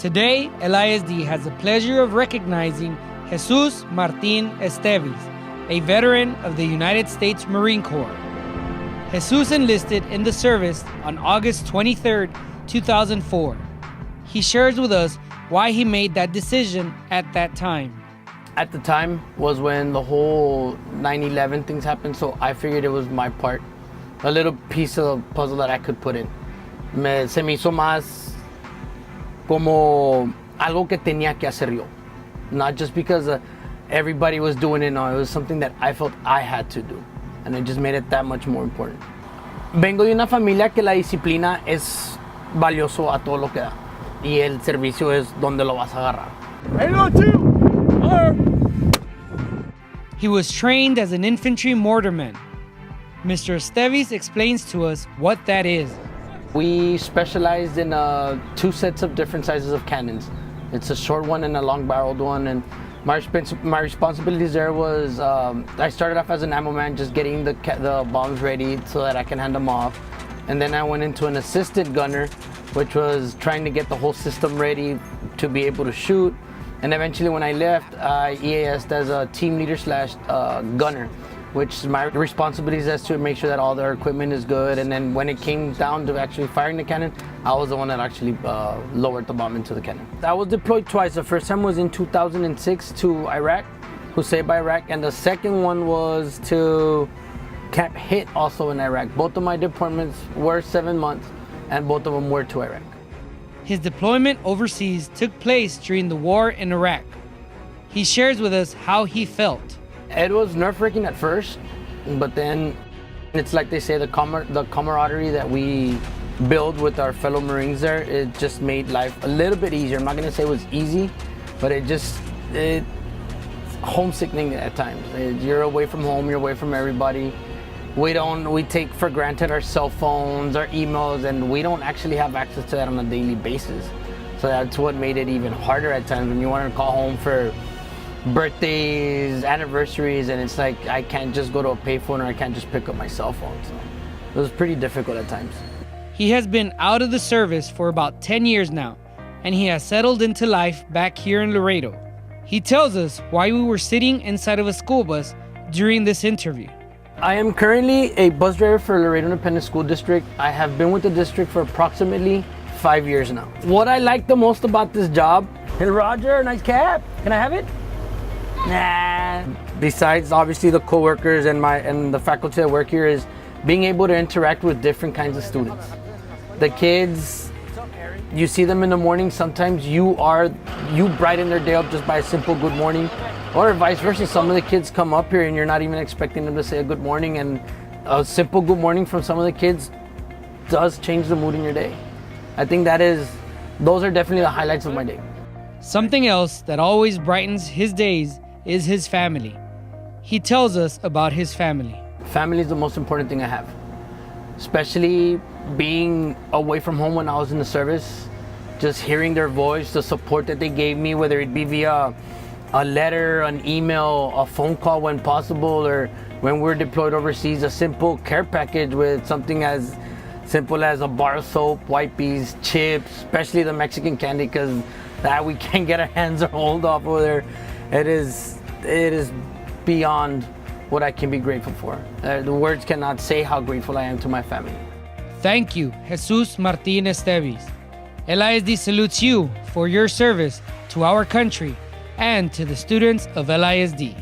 Today, LISD has the pleasure of recognizing Jesus Martin Estevis, a veteran of the United States Marine Corps. Jesus enlisted in the service on August 23, 2004. He shares with us why he made that decision at that time. At the time was when the whole 9/11 things happened, so I figured it was my part, a little piece of the puzzle that I could put in. Se me hizo más como algo que tenía que hacer yo, not just because everybody was doing it. No, it was something that I felt I had to do, and it just made it that much more important. Vengo de una familia que la disciplina es valioso a todo lo que da, y el servicio es donde lo vas a agarrar. He was trained as an infantry mortarman. Mr. Estevis explains to us what that is. We specialized in 2 sets of different sizes of cannons. It's a short one and a long-barreled one. And my responsibilities there was I started off as an ammo man, just getting the bombs ready so that I can hand them off. And then I went into an assisted gunner, which was trying to get the whole system ready to be able to shoot. And eventually when I left, I EAS'd as a team leader / gunner, which my responsibilities is to make sure that all their equipment is good. And then when it came down to actually firing the cannon, I was the one that actually lowered the bomb into the cannon. I was deployed twice. The first time was in 2006 to Iraq, Hussein, Iraq, and the second one was to Camp Hit, also in Iraq. Both of my deployments were 7 months, and both of them were to Iraq. His deployment overseas took place during the war in Iraq. He shares with us how he felt. It was nerve-wracking at first, but then it's like they say, the camaraderie that we build with our fellow Marines there, it just made life a little bit easier. I'm not gonna say it was easy, but it's homesickening at times. You're away from home, you're away from everybody. We take for granted our cell phones, our emails, and we don't actually have access to that on a daily basis. So that's what made it even harder at times when you want to call home for birthdays, anniversaries, and it's like I can't just go to a payphone or I can't just pick up my cell phone. So it was pretty difficult at times. He has been out of the service for about 10 years now, and he has settled into life back here in Laredo. He tells us why we were sitting inside of a school bus during this interview. I am currently a bus driver for Laredo Independent School District. I have been with the district for approximately 5 years now. What I like the most about this job, hey Roger, nice cap. Can I have it? Nah. Besides obviously the co-workers and the faculty that work here, is being able to interact with different kinds of students. The kids, you see them in the morning, sometimes you brighten their day up just by a simple good morning, or vice versa. Some of the kids come up here and you're not even expecting them to say a good morning, and a simple good morning from some of the kids does change the mood in your day. I think those are definitely the highlights of my day. Something else that always brightens his days is his family. He tells us about his family. Family is the most important thing I have, especially being away from home when I was in the service. Just hearing their voice, the support that they gave me, whether it be via a letter, an email, a phone call when possible, or when we're deployed overseas, a simple care package with something as simple as a bar of soap, wipes, chips, especially the Mexican candy, because that we can't get our hands or hold off over there. It is beyond what I can be grateful for. The words cannot say how grateful I am to my family. Thank you, Jesus Martin Estevis. LISD salutes you for your service to our country and to the students of LISD.